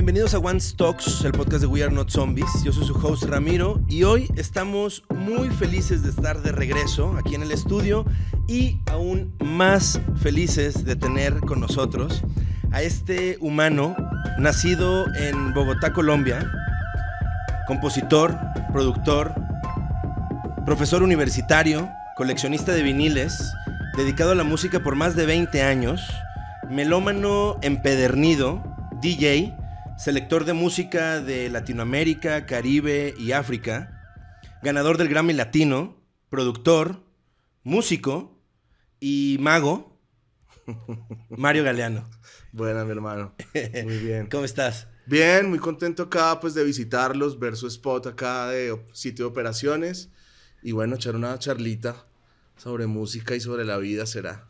Bienvenidos a One Talks, el podcast de We Are Not Zombies. Yo soy su host Ramiro y hoy estamos muy felices de estar de regreso aquí en el estudio y aún más felices de tener con nosotros a este humano nacido en Bogotá, Colombia, compositor, productor, profesor universitario, coleccionista de viniles, dedicado a la música por más de 20 años, melómano empedernido, DJ, selector de música de Latinoamérica, Caribe y África, ganador del Grammy Latino, productor, músico y mago, Mario Galeano. Buena, mi hermano. Muy bien. ¿Cómo estás? Bien, muy contento acá pues de visitarlos, ver su spot acá de sitio de operaciones y bueno, echar una charlita sobre música y sobre la vida será.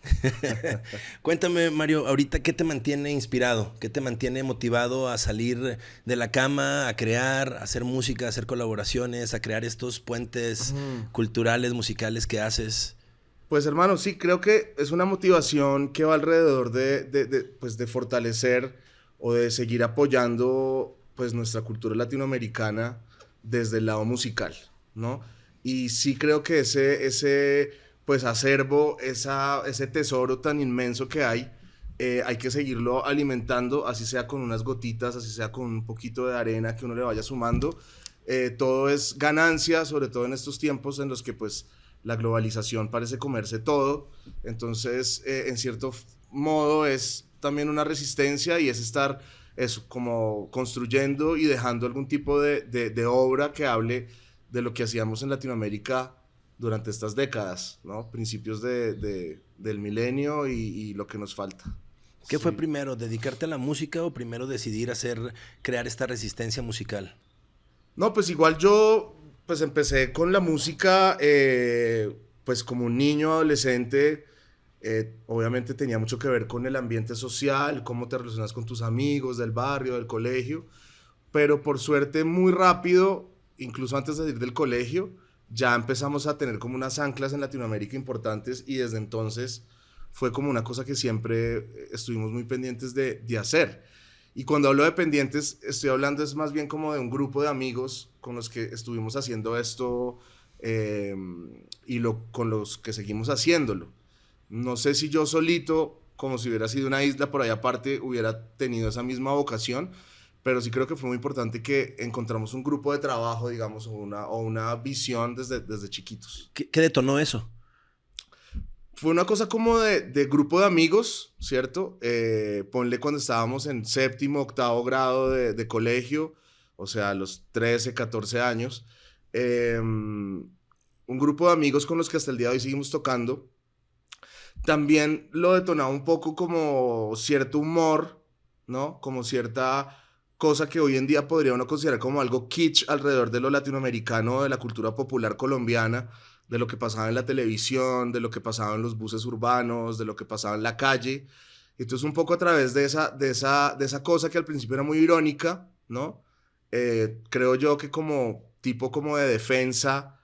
Cuéntame, Mario, ahorita, ¿qué te mantiene inspirado? ¿Qué te mantiene motivado a salir de la cama, a crear, a hacer música, a hacer colaboraciones, a crear estos puentes culturales, musicales que haces? Pues hermano, sí, creo que es una motivación que va alrededor pues, de fortalecer o de seguir apoyando pues nuestra cultura latinoamericana desde el lado musical, ¿no? Y sí creo que ese pues acervo, ese tesoro tan inmenso que hay que seguirlo alimentando, así sea con unas gotitas, así sea con un poquito de arena que uno le vaya sumando. Todo es ganancia, sobre todo en estos tiempos en los que pues la globalización parece comerse todo. Entonces, en cierto modo es también una resistencia y es estar eso, como construyendo y dejando algún tipo de obra que hable de lo que hacíamos en Latinoamérica durante estas décadas, ¿no? Principios del milenio y lo que nos falta. ¿Qué fue primero, dedicarte a la música o primero decidir crear esta resistencia musical? No, pues igual yo pues empecé con la música pues como un niño adolescente. Obviamente tenía mucho que ver con el ambiente social, cómo te relacionas con tus amigos del barrio, del colegio, pero por suerte muy rápido, incluso antes de salir del colegio, ya empezamos a tener como unas anclas en Latinoamérica importantes y desde entonces fue como una cosa que siempre estuvimos muy pendientes de hacer. Y cuando hablo de pendientes, estoy hablando es más bien como de un grupo de amigos con los que estuvimos haciendo esto con los que seguimos haciéndolo. No sé si yo solito, como si hubiera sido una isla por ahí aparte, hubiera tenido esa misma vocación, pero sí creo que fue muy importante que encontramos un grupo de trabajo, digamos, o una visión desde chiquitos. ¿Qué detonó eso? Fue una cosa como de grupo de amigos, ¿cierto? Ponle cuando estábamos en séptimo, octavo grado de colegio, o sea, a los 13, 14 años. Un grupo de amigos con los que hasta el día de hoy seguimos tocando. También lo detonaba un poco como cierto humor, ¿no? Como cierta cosa que hoy en día podría uno considerar como algo kitsch alrededor de lo latinoamericano, de la cultura popular colombiana, de lo que pasaba en la televisión, de lo que pasaba en los buses urbanos, de lo que pasaba en la calle. Entonces un poco a través de esa cosa que al principio era muy irónica, ¿no? Creo yo que como tipo como de defensa,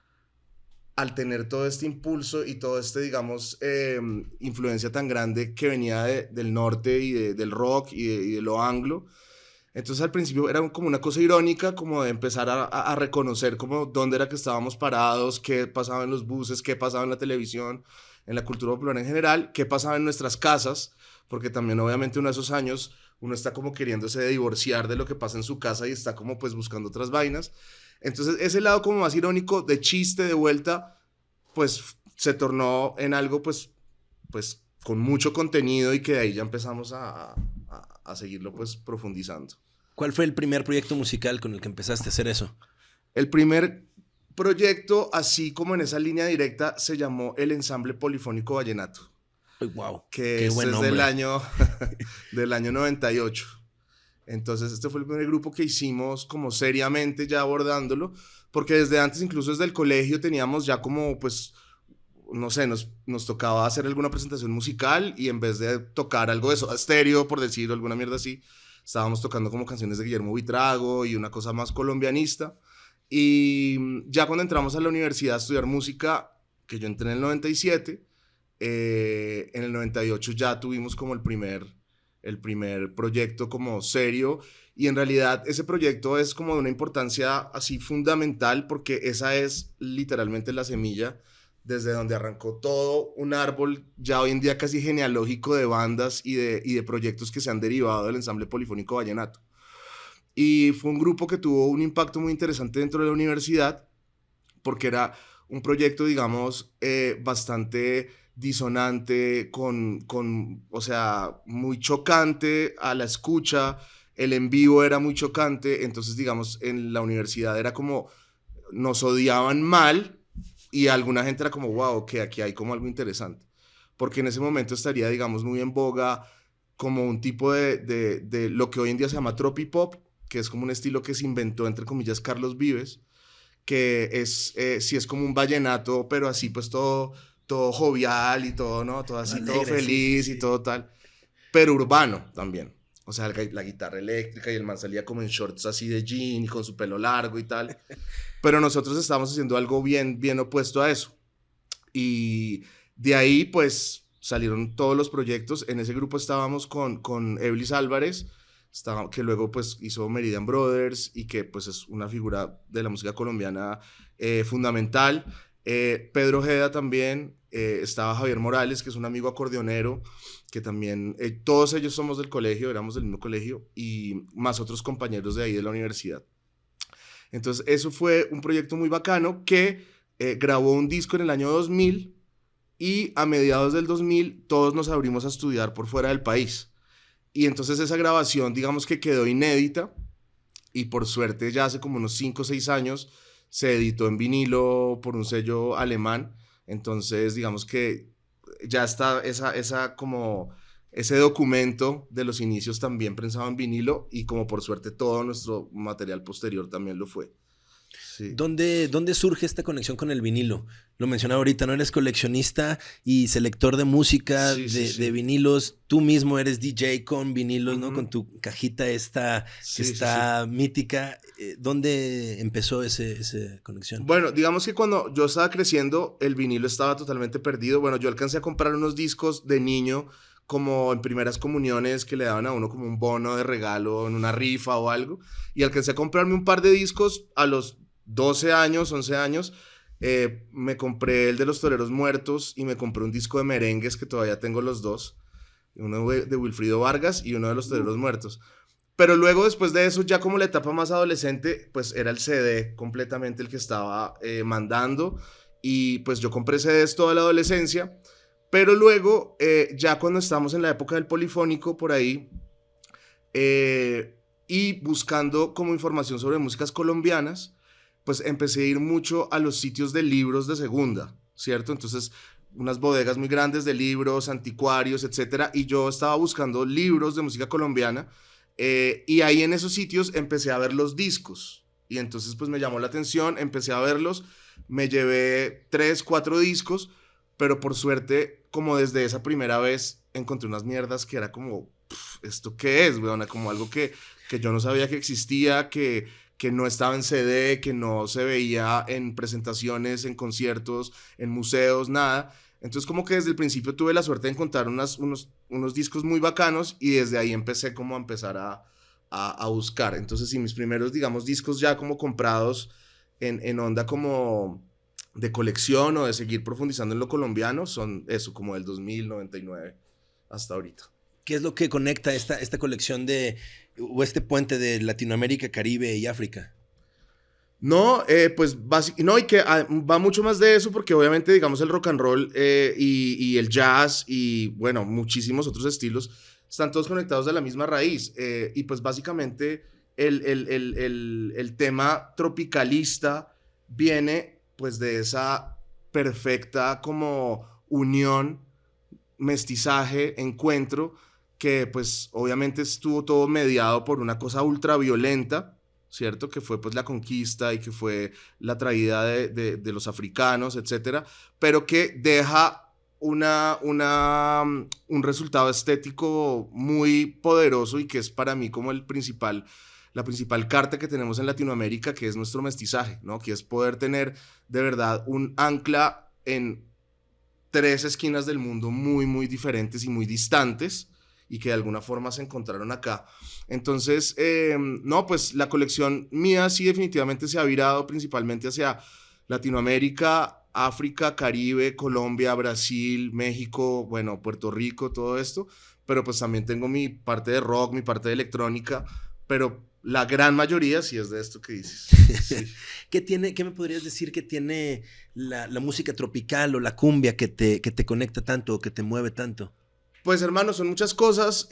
al tener todo este impulso y todo digamos, influencia tan grande que venía del norte y del rock y de lo anglo. Entonces al principio era como una cosa irónica, como de empezar a reconocer como dónde era que estábamos parados, qué pasaba en los buses, qué pasaba en la televisión, en la cultura popular en general, qué pasaba en nuestras casas, porque también obviamente uno de esos años uno está como queriéndose divorciar de lo que pasa en su casa y está como pues buscando otras vainas. Entonces ese lado como más irónico, de chiste, de vuelta, pues se tornó en algo pues con mucho contenido y que de ahí ya empezamos a seguirlo pues profundizando. ¿Cuál fue el primer proyecto musical con el que empezaste a hacer eso? El primer proyecto, así como en esa línea directa, se llamó el Ensamble Polifónico Vallenato. Wow, que es del año 98. Entonces este fue el primer grupo que hicimos como seriamente ya abordándolo, porque desde antes, incluso desde el colegio, teníamos ya como pues no sé, nos tocaba hacer alguna presentación musical y en vez de tocar algo de Soda Stereo, por decirlo, alguna mierda así, estábamos tocando como canciones de Guillermo Buitrago y una cosa más colombianista. Y ya cuando entramos a la universidad a estudiar música, que yo entré en el 97, en el 98 ya tuvimos como el primer el primer proyecto como serio, y en realidad ese proyecto es como de una importancia así fundamental porque esa es literalmente la semilla desde donde arrancó todo un árbol ya hoy en día casi genealógico de bandas y de proyectos que se han derivado del ensamble polifónico vallenato. Y fue un grupo que tuvo un impacto muy interesante dentro de la universidad porque era un proyecto, digamos, bastante disonante, o sea, muy chocante a la escucha, el en vivo era muy chocante, entonces, digamos, en la universidad era como, nos odiaban mal y alguna gente era como, wow, que aquí hay como algo interesante, porque en ese momento estaría, digamos, muy en boga como un tipo de lo que hoy en día se llama tropipop, que es como un estilo que se inventó, entre comillas, Carlos Vives, que es, sí es como un vallenato, pero así pues todo jovial y todo, ¿no? Todo así, Alegre, todo feliz sí. y todo tal, pero urbano también. O sea, la guitarra eléctrica y el man salía como en shorts así de jean y con su pelo largo y tal. Pero nosotros estábamos haciendo algo bien opuesto a eso. Y de ahí pues salieron todos los proyectos. En ese grupo estábamos con Eblis Álvarez, que luego pues hizo Meridian Brothers y que pues es una figura de la música colombiana fundamental. Pedro Ojeda también, estaba Javier Morales, que es un amigo acordeonero, que también, todos ellos somos del colegio, éramos del mismo colegio, y más otros compañeros de ahí de la universidad. Entonces eso fue un proyecto muy bacano que grabó un disco en el año 2000 y a mediados del 2000 todos nos abrimos a estudiar por fuera del país. Y entonces esa grabación, digamos que quedó inédita y por suerte ya hace como unos 5 o 6 años se editó en vinilo por un sello alemán. Entonces digamos que ya está esa como ese documento de los inicios también prensado en vinilo y como por suerte todo nuestro material posterior también lo fue. Sí. ¿Dónde surge esta conexión con el vinilo? Lo mencionaba ahorita, ¿no? Eres coleccionista y selector de música, Sí, sí, de sí. vinilos. Tú mismo eres DJ con vinilos, ¿no? Con Ujú. tu cajita esta que Sí, sí, sí. está mítica. ¿Dónde empezó esa conexión? Bueno, digamos que cuando yo estaba creciendo, el vinilo estaba totalmente perdido. Bueno, yo alcancé a comprar unos discos de niño, como en primeras comuniones que le daban a uno como un bono de regalo en una rifa o algo. Y alcancé a comprarme un par de discos a los 12 años, 11 años. Me compré el de Los Toreros Muertos y me compré un disco de merengues que todavía tengo los dos. Uno de Wilfrido Vargas y uno de Los Toreros Muertos. Pero luego, después de eso, ya como la etapa más adolescente, pues era el CD completamente el que estaba mandando. Y pues yo compré CDs toda la adolescencia. Pero luego, ya cuando estamos en la época del polifónico, por ahí, y buscando como información sobre músicas colombianas, pues empecé a ir mucho a los sitios de libros de segunda, ¿cierto? Entonces, unas bodegas muy grandes de libros, anticuarios, etcétera. Y yo estaba buscando libros de música colombiana y ahí en esos sitios empecé a ver los discos. Y entonces pues me llamó la atención, empecé a verlos, me llevé 3, 4 discos, pero por suerte, como desde esa primera vez, encontré unas mierdas que era como, ¿esto qué es, weona? Como algo que yo no sabía que existía, que no estaba en CD, que no se veía en presentaciones, en conciertos, en museos, nada. Entonces como que desde el principio tuve la suerte de encontrar unos discos muy bacanos y desde ahí empecé como a empezar a buscar. Entonces sí, mis primeros, digamos, discos ya como comprados en onda como de colección o de seguir profundizando en lo colombiano son eso, como del 2099 hasta ahorita. ¿Qué es lo que conecta esta colección o este puente de Latinoamérica, Caribe y África? No, pues no, y que va mucho más de eso porque obviamente digamos el rock and roll y el jazz y bueno, muchísimos otros estilos están todos conectados de la misma raíz y pues básicamente el tema tropicalista viene pues de esa perfecta como unión, mestizaje, encuentro que pues obviamente estuvo todo mediado por una cosa ultraviolenta, ¿cierto? Que fue pues la conquista y que fue la traída de los africanos, etcétera, pero que deja un resultado estético muy poderoso y que es para mí como la principal carta que tenemos en Latinoamérica, que es nuestro mestizaje, ¿no? Que es poder tener de verdad un ancla en 3 esquinas del mundo muy diferentes y muy distantes y que de alguna forma se encontraron acá. Entonces, no, pues la colección mía sí definitivamente se ha virado principalmente hacia Latinoamérica, África, Caribe, Colombia, Brasil, México, bueno, Puerto Rico, todo esto, pero pues también tengo mi parte de rock, mi parte de electrónica, pero la gran mayoría sí es de esto que dices. Sí. ¿Qué me podrías decir que tiene la música tropical o la cumbia que te conecta tanto o que te mueve tanto? Pues hermano, son muchas cosas.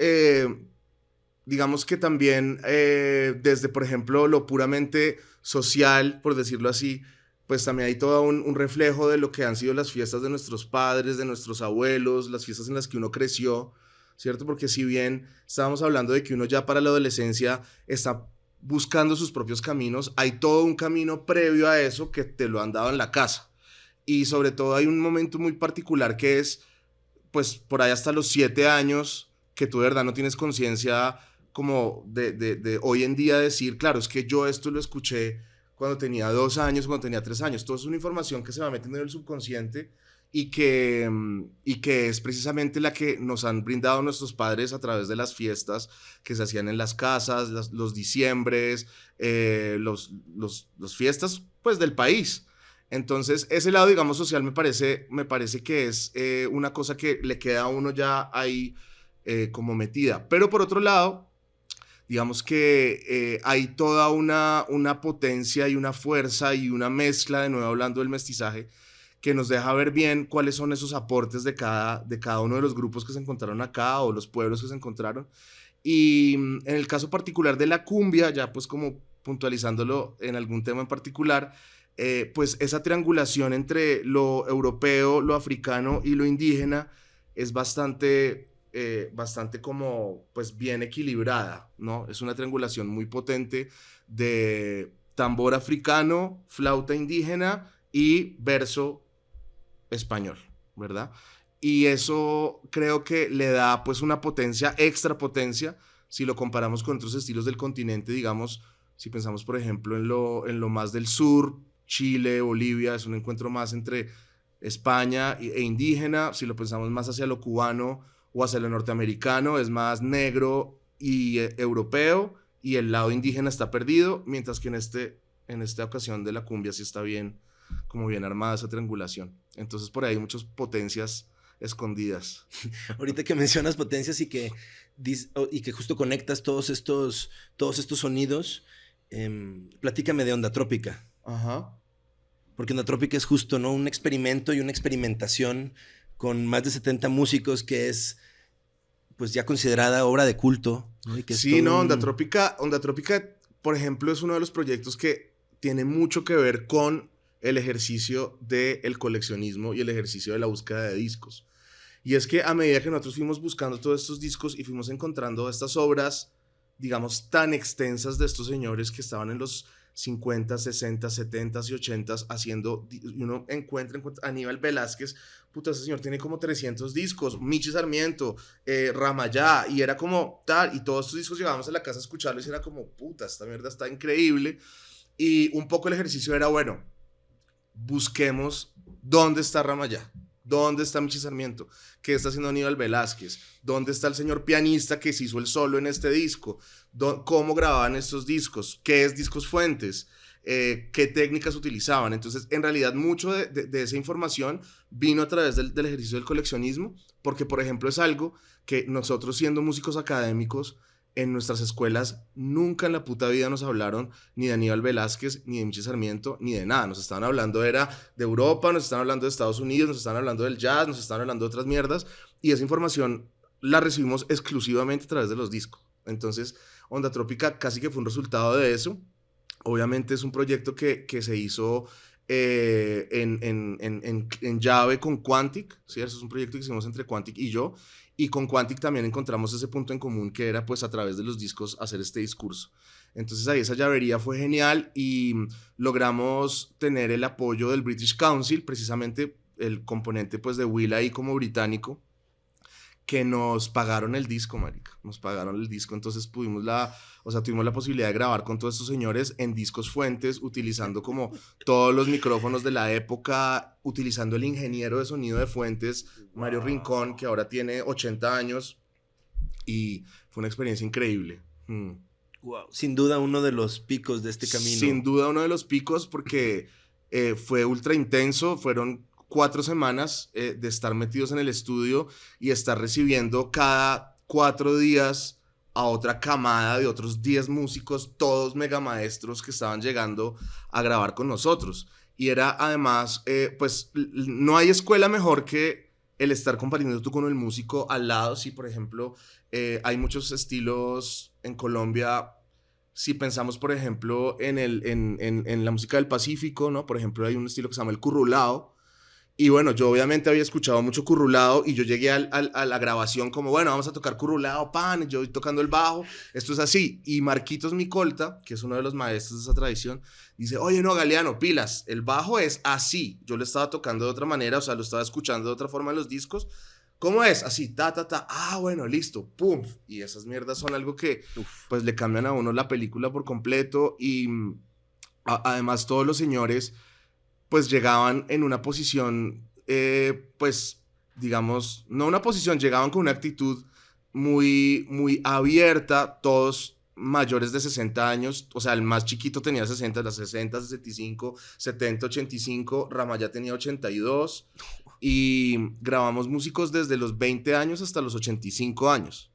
Digamos que también desde, por ejemplo, lo puramente social, por decirlo así, pues también hay todo un reflejo de lo que han sido las fiestas de nuestros padres, de nuestros abuelos, las fiestas en las que uno creció, ¿cierto? Porque si bien estábamos hablando de que uno ya para la adolescencia está buscando sus propios caminos, hay todo un camino previo a eso que te lo han dado en la casa. Y sobre todo hay un momento muy particular que es, pues, por ahí hasta los 7 años, que tú de verdad no tienes conciencia como de hoy en día decir, claro, es que yo esto lo escuché cuando tenía 2 años, cuando tenía 3 años. Todo es una información que se va metiendo en el subconsciente y que es precisamente la que nos han brindado nuestros padres a través de las fiestas que se hacían en las casas, los diciembres, los fiestas pues del país. Entonces ese lado, digamos, social me parece que es una cosa que le queda a uno ya ahí como metida. Pero por otro lado, digamos que hay toda una potencia y una fuerza y una mezcla, de nuevo hablando del mestizaje, que nos deja ver bien cuáles son esos aportes de cada uno de los grupos que se encontraron acá o los pueblos que se encontraron. Y en el caso particular de la cumbia, ya pues como puntualizándolo en algún tema en particular, pues esa triangulación entre lo europeo, lo africano y lo indígena es bastante como pues bien equilibrada, ¿no? Es una triangulación muy potente de tambor africano, flauta indígena y verso español, ¿verdad? Y eso creo que le da pues una potencia, extra potencia, si lo comparamos con otros estilos del continente, digamos, si pensamos por ejemplo en lo más del sur, Chile, Bolivia, es un encuentro más entre España e indígena. Si lo pensamos más hacia lo cubano o hacia lo norteamericano, es más negro y europeo, y el lado indígena está perdido, mientras que en esta ocasión de la cumbia sí está bien, como bien armada esa triangulación. Entonces por ahí hay muchas potencias escondidas. Ahorita que mencionas potencias y que justo conectas todos estos sonidos, platícame de Onda Trópica. Ajá. Porque Onda Trópica es justo, ¿no? Un experimento y una experimentación con más de 70 músicos que es pues ya considerada obra de culto, ¿no? Y que sí, no, Onda Trópica, por ejemplo, es uno de los proyectos que tiene mucho que ver con el ejercicio del coleccionismo y el ejercicio de la búsqueda de discos. Y es que a medida que nosotros fuimos buscando todos estos discos y fuimos encontrando estas obras, digamos, tan extensas de estos señores que estaban en los 50, 60, 70 y 80 haciendo, y uno encuentra a Aníbal Velázquez, puta, ese señor tiene como 300 discos, Michi Sarmiento, Ramayá, y era como tal, y todos estos discos llegábamos a la casa a escucharlos y era como, puta, esta mierda está increíble. Y un poco el ejercicio era, bueno, busquemos dónde está Ramayá, dónde está Michi Sarmiento, qué está haciendo Aníbal Velázquez, dónde está el señor pianista que se hizo el solo en este disco, cómo grababan estos discos, qué es Discos Fuentes, qué técnicas utilizaban. Entonces, en realidad, mucho de esa información vino a través del ejercicio del coleccionismo, porque, por ejemplo, es algo que nosotros, siendo músicos académicos, en nuestras escuelas nunca en la puta vida nos hablaron ni de Aníbal Velázquez, ni de Michi Sarmiento, ni de nada. Nos estaban hablando era de Europa, nos estaban hablando de Estados Unidos, nos estaban hablando del jazz, nos estaban hablando de otras mierdas, y esa información la recibimos exclusivamente a través de los discos. Entonces, Onda Trópica casi que fue un resultado de eso. Obviamente es un proyecto que se hizo en llave con Quantic, ¿sí? Eso es un proyecto que hicimos entre Quantic y yo, y con Quantic también encontramos ese punto en común que era pues a través de los discos hacer este discurso. Entonces ahí esa llavería fue genial y logramos tener el apoyo del British Council, precisamente el componente pues de Will ahí como británico, que nos pagaron el disco, marica, nos pagaron el disco. Entonces tuvimos la posibilidad de grabar con todos estos señores en Discos Fuentes, utilizando como todos los micrófonos de la época, utilizando el ingeniero de sonido de Fuentes, Mario Rincón, que ahora tiene 80 años, y fue una experiencia increíble. Wow. Sin duda uno de los picos de este camino. Sin duda uno de los picos porque fue ultra intenso, fueron 4 semanas de estar metidos en el estudio y estar recibiendo cada 4 días a otra camada de otros 10 músicos, todos mega maestros que estaban llegando a grabar con nosotros. Y era además, pues no hay escuela mejor que el estar compartiendo tú con el músico al lado. Sí, por ejemplo, hay muchos estilos en Colombia. Si pensamos, por ejemplo, en la música del Pacífico, ¿no? Por ejemplo, hay un estilo que se llama el currulao. Y bueno, yo obviamente había escuchado mucho currulao y yo llegué a la grabación como, bueno, vamos a tocar currulao, pan, yo tocando el bajo, esto es así. Y Marquitos Micolta, que es uno de los maestros de esa tradición, dice, oye, no, Galeano, pilas, el bajo es así. Yo lo estaba tocando de otra manera, o sea, lo estaba escuchando de otra forma en los discos. ¿Cómo es? Así, ta, ta, ta. Ah, bueno, listo, pum. Y esas mierdas son algo que, pues, le cambian a uno la película por completo. Y además todos los señores pues llegaban en una posición, pues, digamos, no una posición, llegaban con una actitud muy, muy abierta, todos mayores de 60 años, o sea, el más chiquito tenía 60, las 60, 65, 70, 85, Ramayá tenía 82, y grabamos músicos desde los 20 años hasta los 85 años.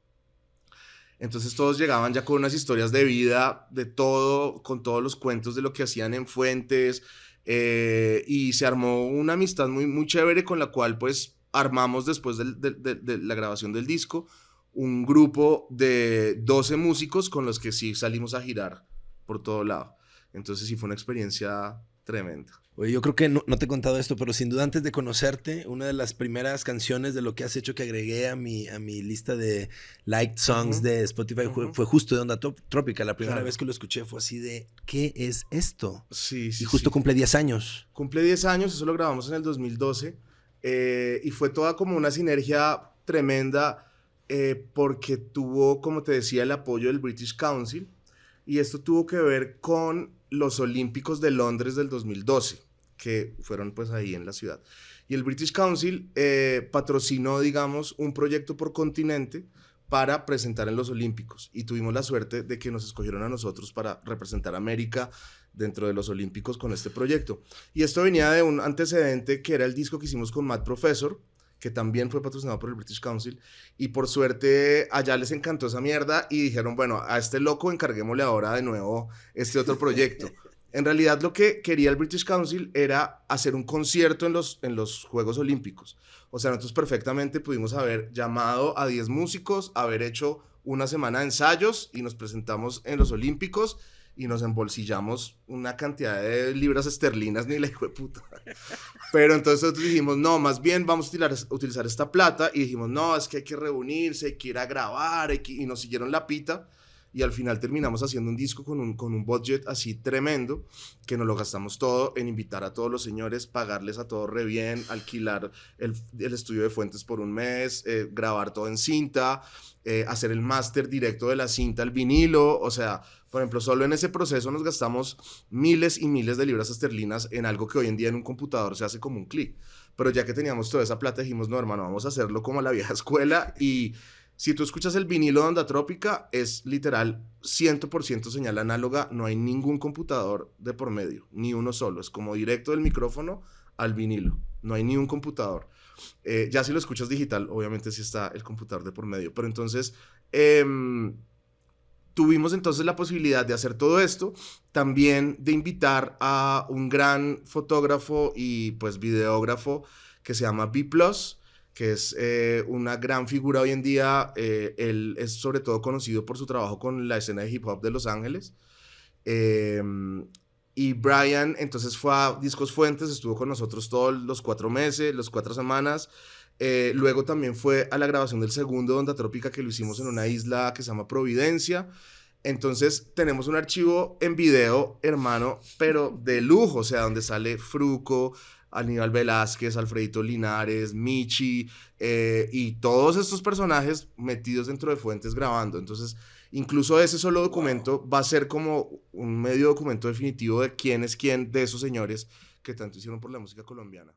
Entonces todos llegaban ya con unas historias de vida, de todo, con todos los cuentos de lo que hacían en Fuentes, y se armó una amistad muy, muy chévere con la cual pues armamos después de la grabación del disco un grupo de 12 músicos con los que sí salimos a girar por todo lado. Entonces sí fue una experiencia tremenda. Oye, yo creo que no te he contado esto, pero sin duda antes de conocerte, una de las primeras canciones de lo que has hecho que agregué a mi lista de liked songs de Spotify fue justo de Onda Trópica. La primera vez que lo escuché fue así de, ¿qué es esto? Sí, sí. Y justo cumple 10 años. Cumple 10 años, eso lo grabamos en el 2012, y fue toda como una sinergia tremenda porque tuvo, como te decía, el apoyo del British Council, y esto tuvo que ver con los Olímpicos de Londres del 2012, que fueron pues ahí en la ciudad. Y el British Council patrocinó, digamos, un proyecto por continente para presentar en los Olímpicos. Y tuvimos la suerte de que nos escogieron a nosotros para representar a América dentro de los Olímpicos con este proyecto. Y esto venía de un antecedente que era el disco que hicimos con Mad Professor, que también fue patrocinado por el British Council, y por suerte allá les encantó esa mierda y dijeron, bueno, a este loco encarguémosle ahora de nuevo este otro proyecto. En realidad lo que quería el British Council era hacer un concierto en los Juegos Olímpicos. O sea, nosotros perfectamente pudimos haber llamado a 10 músicos, haber hecho una semana de ensayos y nos presentamos en los Olímpicos y nos embolsillamos una cantidad de libras esterlinas, ni la hijo de puta. Pero entonces nosotros dijimos, no, más bien vamos a utilizar esta plata, y dijimos, no, es que hay que reunirse, hay que ir a grabar, y nos siguieron la pita, y al final terminamos haciendo un disco con un budget así tremendo, que nos lo gastamos todo en invitar a todos los señores, pagarles a todos re bien, alquilar el estudio de Fuentes por un mes, grabar todo en cinta, hacer el máster directo de la cinta al vinilo. O sea, por ejemplo, solo en ese proceso nos gastamos miles y miles de libras esterlinas en algo que hoy en día en un computador se hace como un clic. Pero ya que teníamos toda esa plata, dijimos, no, hermano, vamos a hacerlo como a la vieja escuela. Y si tú escuchas el vinilo de Onda Trópica, es literal 100% señal análoga, no hay ningún computador de por medio, ni uno solo, es como directo del micrófono al vinilo, no hay ni un computador. Ya si lo escuchas digital, obviamente sí está el computador de por medio, pero entonces tuvimos entonces la posibilidad de hacer todo esto, también de invitar a un gran fotógrafo y pues videógrafo que se llama B+, que es una gran figura hoy en día. Él es sobre todo conocido por su trabajo con la escena de hip hop de Los Ángeles. Y Brian entonces fue a Discos Fuentes, estuvo con nosotros todos los 4 meses, las 4 semanas. Luego también fue a la grabación del segundo Onda Trópica, que lo hicimos en una isla que se llama Providencia. Entonces tenemos un archivo en video, hermano, pero de lujo, o sea, donde sale Fruco, Aníbal Velázquez, Alfredito Linares, Michi, y todos estos personajes metidos dentro de Fuentes grabando. Entonces, incluso ese solo documento va a ser como un medio documento definitivo de quién es quién de esos señores que tanto hicieron por la música colombiana.